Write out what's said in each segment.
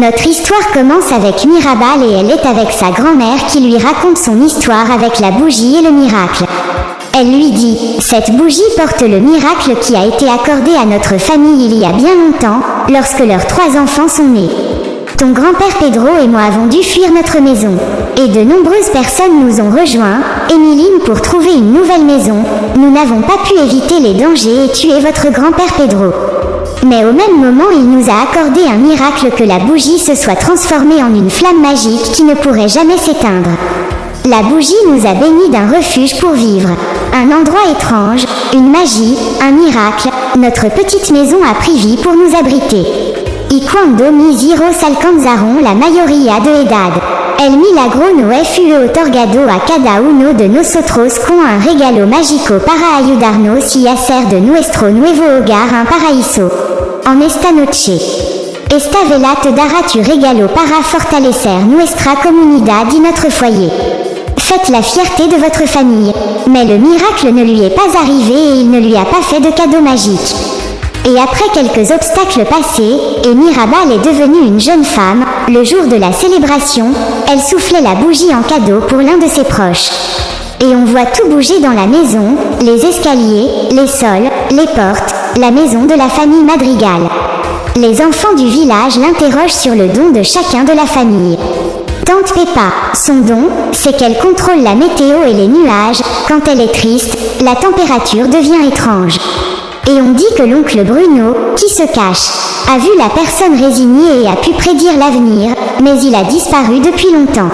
Notre histoire commence avec Mirabal et elle est avec sa grand-mère qui lui raconte son histoire avec la bougie et le miracle. Elle lui dit « Cette bougie porte le miracle qui a été accordé à notre famille il y a bien longtemps, lorsque leurs 3 enfants sont nés. Ton grand-père Pedro et moi avons dû fuir notre maison. Et de nombreuses personnes nous ont rejoints, Émiline pour trouver une nouvelle maison. Nous n'avons pas pu éviter les dangers et tuer votre grand-père Pedro. Mais au même moment il nous a accordé un miracle que la bougie se soit transformée en une flamme magique qui ne pourrait jamais s'éteindre. La bougie nous a bénis d'un refuge pour vivre. Un endroit étrange, une magie, un miracle, notre petite maison a pris vie pour nous abriter. Y cuando mis alcanzaron la mayoría de edad. El milagro no fue otorgado a cada uno de nosotros con un regalo mágico para ayudarnos y hacer de nuestro nuevo hogar un paraíso. En esta noche. Esta vela te dará tu regalo para fortalecer nuestra comunidad y notre foyer. Faites la fierté de votre famille. Mais le miracle ne lui est pas arrivé et il ne lui a pas fait de cadeau magique. Et après quelques obstacles passés, et Mirabal est devenue une jeune femme, le jour de la célébration, elle soufflait la bougie en cadeau pour l'un de ses proches. Et on voit tout bouger dans la maison, les escaliers, les sols, les portes, la maison de la famille Madrigal. Les enfants du village l'interrogent sur le don de chacun de la famille. Tante Peppa, son don, c'est qu'elle contrôle la météo et les nuages. Quand elle est triste, la température devient étrange. Et on dit que l'oncle Bruno, qui se cache, a vu la personne résignée et a pu prédire l'avenir, mais il a disparu depuis longtemps.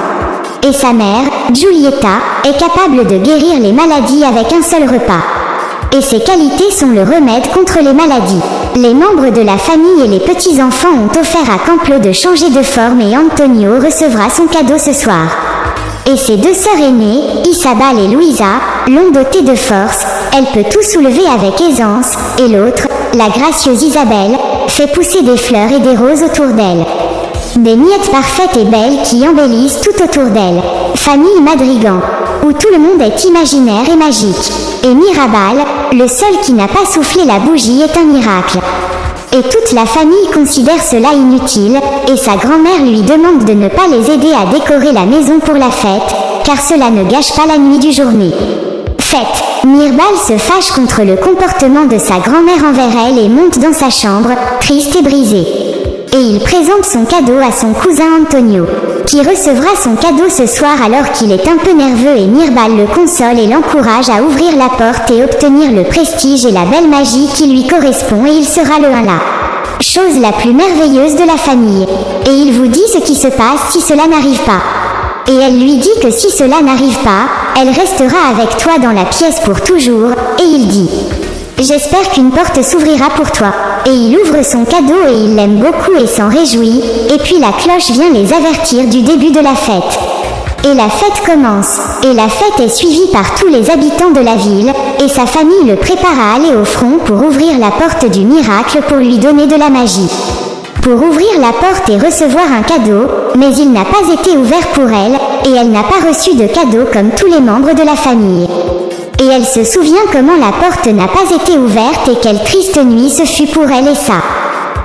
Et sa mère, Giulietta, est capable de guérir les maladies avec un seul repas. Et ses qualités sont le remède contre les maladies. Les membres de la famille et les petits-enfants ont offert à Camplo de changer de forme et Antonio recevra son cadeau ce soir. Et ses 2 sœurs aînées, Isabelle et Louisa, l'ont dotée de force, elle peut tout soulever avec aisance, et l'autre, la gracieuse Isabelle, fait pousser des fleurs et des roses autour d'elle. Des miettes parfaites et belles qui embellissent tout autour d'elle. Famille Madrigan, où tout le monde est imaginaire et magique. Et Mirabal, le seul qui n'a pas soufflé la bougie est un miracle. Et toute la famille considère cela inutile, et sa grand-mère lui demande de ne pas les aider à décorer la maison pour la fête, car cela ne gâche pas la nuit du journée. Fête. Mirabal se fâche contre le comportement de sa grand-mère envers elle et monte dans sa chambre, triste et brisée. Et il présente son cadeau à son cousin Antonio, qui recevra son cadeau ce soir alors qu'il est un peu nerveux et Mirabal le console et l'encourage à ouvrir la porte et obtenir le prestige et la belle magie qui lui correspond et il sera le 1 là. Chose la plus merveilleuse de la famille. Et il vous dit ce qui se passe si cela n'arrive pas. Et elle lui dit que si cela n'arrive pas, elle restera avec toi dans la pièce pour toujours, et il dit « J'espère qu'une porte s'ouvrira pour toi ». Et il ouvre son cadeau et il l'aime beaucoup et s'en réjouit, et puis la cloche vient les avertir du début de la fête. Et la fête commence, et la fête est suivie par tous les habitants de la ville, et sa famille le prépare à aller au front pour ouvrir la porte du miracle pour lui donner de la magie. Pour ouvrir la porte et recevoir un cadeau, mais il n'a pas été ouvert pour elle, et elle n'a pas reçu de cadeau comme tous les membres de la famille. Et elle se souvient comment la porte n'a pas été ouverte et quelle triste nuit ce fut pour elle et sa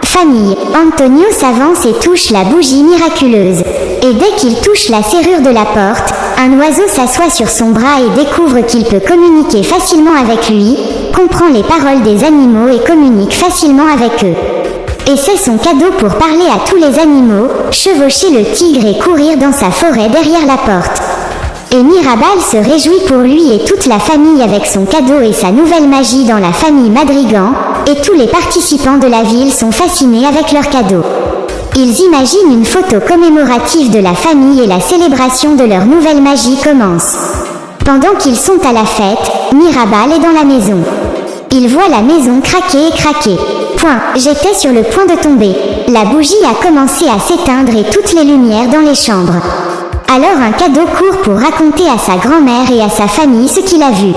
famille. Antonio s'avance et touche la bougie miraculeuse. Et dès qu'il touche la serrure de la porte, un oiseau s'assoit sur son bras et découvre qu'il peut communiquer facilement avec lui, comprend les paroles des animaux et communique facilement avec eux. Et c'est son cadeau pour parler à tous les animaux, chevaucher le tigre et courir dans sa forêt derrière la porte. Et Mirabal se réjouit pour lui et toute la famille avec son cadeau et sa nouvelle magie dans la famille Madrigan, et tous les participants de la ville sont fascinés avec leur cadeau. Ils imaginent une photo commémorative de la famille et la célébration de leur nouvelle magie commence. Pendant qu'ils sont à la fête, Mirabal est dans la maison. Il voit la maison craquer et craquer. J'étais sur le point de tomber. La bougie a commencé à s'éteindre et toutes les lumières dans les chambres. Alors un cadeau court pour raconter à sa grand-mère et à sa famille ce qu'il a vu.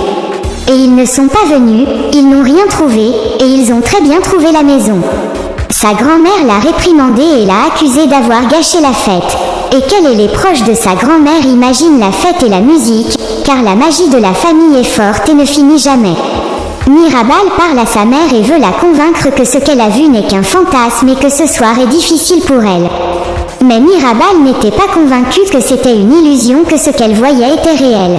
Et ils ne sont pas venus, ils n'ont rien trouvé, et ils ont très bien trouvé la maison. Sa grand-mère l'a réprimandé et l'a accusé d'avoir gâché la fête. Et qu'elle et les proches de sa grand-mère imaginent la fête et la musique, car la magie de la famille est forte et ne finit jamais. Mirabal parle à sa mère et veut la convaincre que ce qu'elle a vu n'est qu'un fantasme et que ce soir est difficile pour elle. Mais Mirabal n'était pas convaincue que c'était une illusion, que ce qu'elle voyait était réel.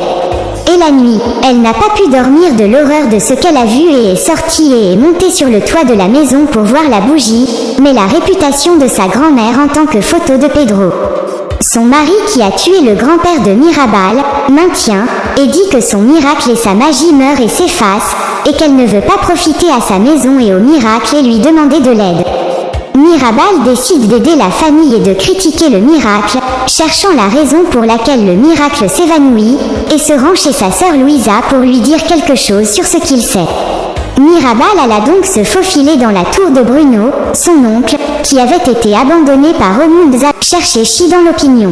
Et la nuit, elle n'a pas pu dormir de l'horreur de ce qu'elle a vu et est sortie et est montée sur le toit de la maison pour voir la bougie, mais la réputation de sa grand-mère en tant que photo de Pedro. Son mari, qui a tué le grand-père de Mirabal, maintient et dit que son miracle et sa magie meurent et s'effacent, et qu'elle ne veut pas profiter à sa maison et au miracle et lui demander de l'aide. Mirabal décide d'aider la famille et de critiquer le miracle, cherchant la raison pour laquelle le miracle s'évanouit, et se rend chez sa sœur Louisa pour lui dire quelque chose sur ce qu'il sait. Mirabal alla donc se faufiler dans la tour de Bruno, son oncle, qui avait été abandonné par Romunza, chercher Chi dans l'opinion.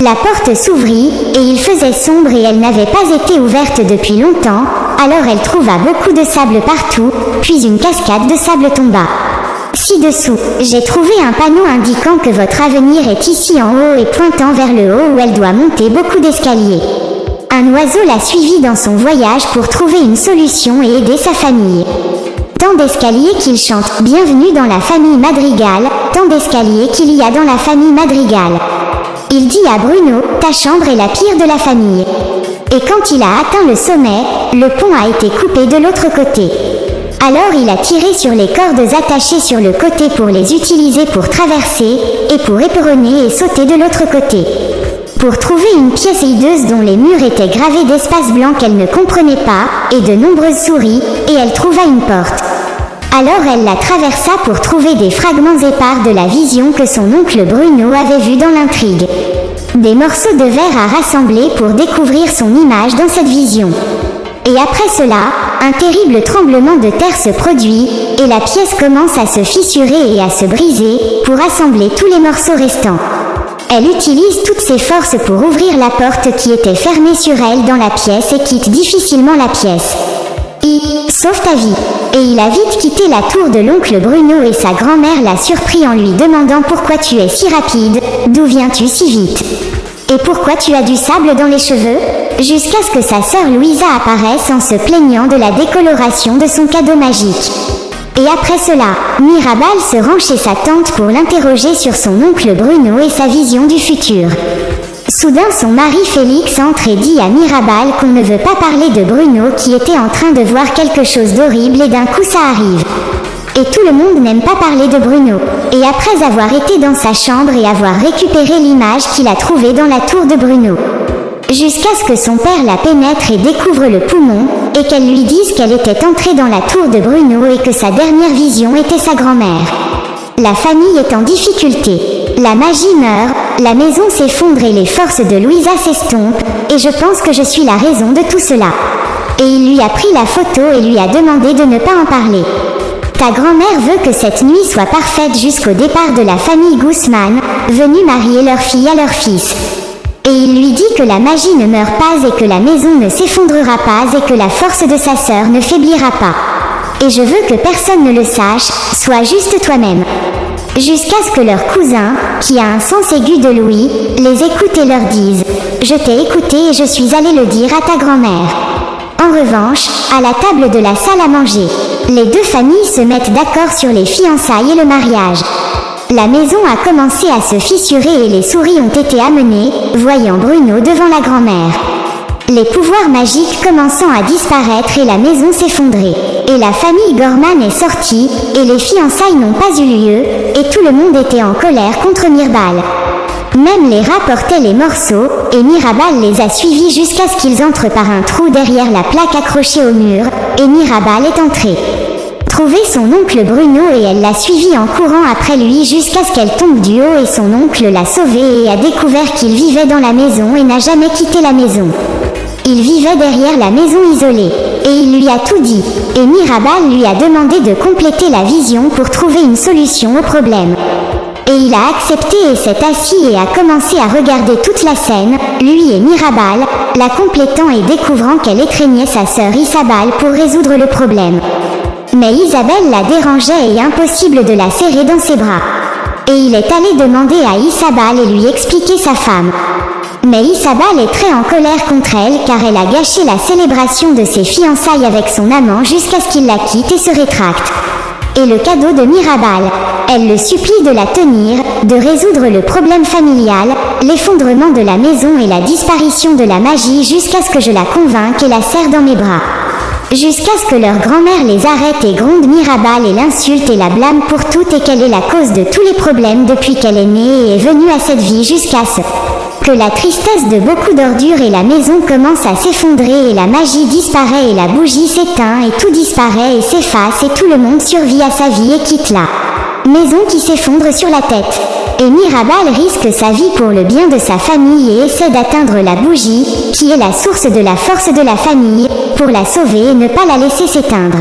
La porte s'ouvrit, et il faisait sombre et elle n'avait pas été ouverte depuis longtemps, alors elle trouva beaucoup de sable partout, puis une cascade de sable tomba. Ci-dessous, j'ai trouvé un panneau indiquant que votre avenir est ici en haut et pointant vers le haut où elle doit monter beaucoup d'escaliers. Un oiseau l'a suivi dans son voyage pour trouver une solution et aider sa famille. Tant d'escaliers qu'il chante « Bienvenue dans la famille Madrigal », tant d'escaliers qu'il y a dans la famille Madrigal. Il dit à Bruno « Ta chambre est la pire de la famille ». Et quand il a atteint le sommet, le pont a été coupé de l'autre côté. Alors il a tiré sur les cordes attachées sur le côté pour les utiliser pour traverser, et pour éperonner et sauter de l'autre côté. Pour trouver une pièce hideuse dont les murs étaient gravés d'espaces blancs qu'elle ne comprenait pas, et de nombreuses souris, et elle trouva une porte. Alors elle la traversa pour trouver des fragments épars de la vision que son oncle Bruno avait vue dans l'intrigue. Des morceaux de verre à rassembler pour découvrir son image dans cette vision. Et après cela, un terrible tremblement de terre se produit, et la pièce commence à se fissurer et à se briser, pour assembler tous les morceaux restants. Elle utilise toutes ses forces pour ouvrir la porte qui était fermée sur elle dans la pièce et quitte difficilement la pièce. Sauve ta vie. Et il a vite quitté la tour de l'oncle Bruno et sa grand-mère l'a surpris en lui demandant pourquoi tu es si rapide, d'où viens-tu si vite? Et pourquoi tu as du sable dans les cheveux? Jusqu'à ce que sa sœur Louisa apparaisse en se plaignant de la décoloration de son cadeau magique. Et après cela, Mirabal se rend chez sa tante pour l'interroger sur son oncle Bruno et sa vision du futur. Soudain son mari Félix entre et dit à Mirabal qu'on ne veut pas parler de Bruno qui était en train de voir quelque chose d'horrible et d'un coup ça arrive. Et tout le monde n'aime pas parler de Bruno. Et après avoir été dans sa chambre et avoir récupéré l'image qu'il a trouvée dans la tour de Bruno. Jusqu'à ce que son père la pénètre et découvre le poumon, et qu'elle lui dise qu'elle était entrée dans la tour de Bruno et que sa dernière vision était sa grand-mère. La famille est en difficulté. La magie meurt, la maison s'effondre et les forces de Louisa s'estompent, et je pense que je suis la raison de tout cela. Et il lui a pris la photo et lui a demandé de ne pas en parler. Ta grand-mère veut que cette nuit soit parfaite jusqu'au départ de la famille Guzman, venue marier leur fille à leur fils. Et il lui dit que la magie ne meurt pas et que la maison ne s'effondrera pas et que la force de sa sœur ne faiblira pas. Et je veux que personne ne le sache, sois juste toi-même. Jusqu'à ce que leur cousin, qui a un sens aigu de l'ouïe, les écoute et leur dise « Je t'ai écouté et je suis allé le dire à ta grand-mère ». En revanche, à la table de la salle à manger, les deux familles se mettent d'accord sur les fiançailles et le mariage. La maison a commencé à se fissurer et les souris ont été amenées, voyant Bruno devant la grand-mère. Les pouvoirs magiques commençant à disparaître et la maison s'effondrer. Et la famille Gorman est sortie, et les fiançailles n'ont pas eu lieu, et tout le monde était en colère contre Mirabal. Même les rats portaient les morceaux, et Mirabal les a suivis jusqu'à ce qu'ils entrent par un trou derrière la plaque accrochée au mur, et Mirabal est entrée. Trouver son oncle Bruno et elle l'a suivi en courant après lui jusqu'à ce qu'elle tombe du haut et son oncle l'a sauvé et a découvert qu'il vivait dans la maison et n'a jamais quitté la maison. Il vivait derrière la maison isolée, et il lui a tout dit, et Mirabal lui a demandé de compléter la vision pour trouver une solution au problème. Et il a accepté et s'est assis et a commencé à regarder toute la scène, lui et Mirabal, la complétant et découvrant qu'elle étreignait sa sœur Isabelle pour résoudre le problème. Mais Isabelle la dérangeait et impossible de la serrer dans ses bras. Et il est allé demander à Isabelle et lui expliquer sa femme. Mais Isabelle est très en colère contre elle car elle a gâché la célébration de ses fiançailles avec son amant jusqu'à ce qu'il la quitte et se rétracte. et le cadeau de Mirabal. Elle le supplie de la tenir, de résoudre le problème familial, l'effondrement de la maison et la disparition de la magie jusqu'à ce que je la convainque et la serre dans mes bras. Jusqu'à ce que leur grand-mère les arrête et gronde Mirabal et l'insulte et la blâme pour tout et qu'elle est la cause de tous les problèmes depuis qu'elle est née et est venue à cette vie jusqu'à ce que la tristesse de beaucoup d'ordures et la maison commence à s'effondrer et la magie disparaît et la bougie s'éteint et tout disparaît et s'efface et tout le monde survit à sa vie et quitte la maison qui s'effondre sur la tête. Et Mirabal risque sa vie pour le bien de sa famille et essaie d'atteindre la bougie, qui est la source de la force de la famille, pour la sauver et ne pas la laisser s'éteindre.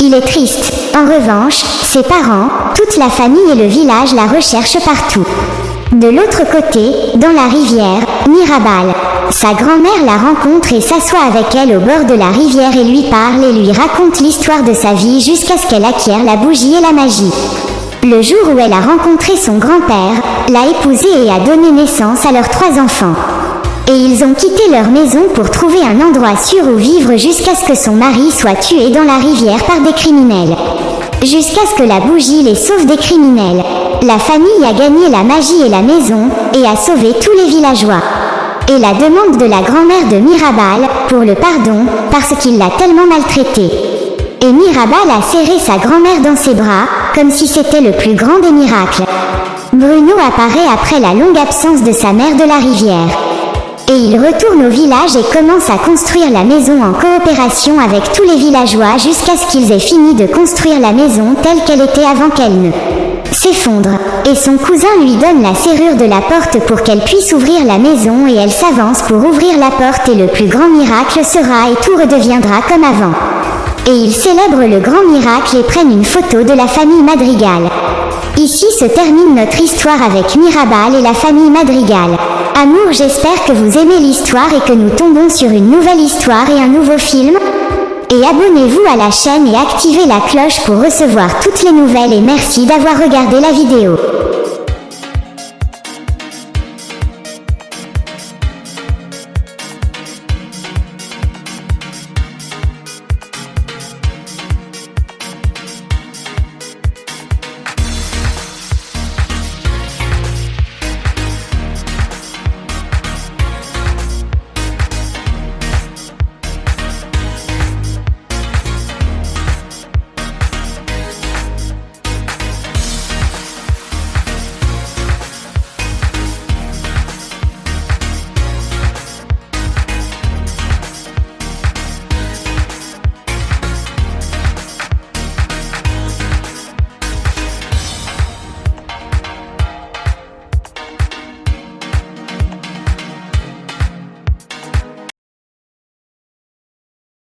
Il est triste. En revanche, ses parents, toute la famille et le village la recherchent partout. De l'autre côté, dans la rivière, Mirabal. Sa grand-mère la rencontre et s'assoit avec elle au bord de la rivière et lui parle et lui raconte l'histoire de sa vie jusqu'à ce qu'elle acquiert la bougie et la magie. Le jour où elle a rencontré son grand-père, l'a épousé et a donné naissance à leurs 3 enfants. Et ils ont quitté leur maison pour trouver un endroit sûr où vivre jusqu'à ce que son mari soit tué dans la rivière par des criminels. Jusqu'à ce que la bougie les sauve des criminels. La famille a gagné la magie et la maison, et a sauvé tous les villageois. Et la demande de la grand-mère de Mirabal, pour le pardon, parce qu'il l'a tellement maltraitée. Et Mirabal a serré sa grand-mère dans ses bras, comme si c'était le plus grand des miracles. Bruno apparaît après la longue absence de sa mère de la rivière. Et il retourne au village et commence à construire la maison en coopération avec tous les villageois jusqu'à ce qu'ils aient fini de construire la maison telle qu'elle était avant qu'elle ne s'effondre. Et son cousin lui donne la serrure de la porte pour qu'elle puisse ouvrir la maison et elle s'avance pour ouvrir la porte et le plus grand miracle sera et tout redeviendra comme avant. Et ils célèbrent le grand miracle et prennent une photo de la famille Madrigal. Ici se termine notre histoire avec Mirabal et la famille Madrigal. Amour, j'espère que vous aimez l'histoire et que nous tombons sur une nouvelle histoire et un nouveau film. Et abonnez-vous à la chaîne et activez la cloche pour recevoir toutes les nouvelles et merci d'avoir regardé la vidéo.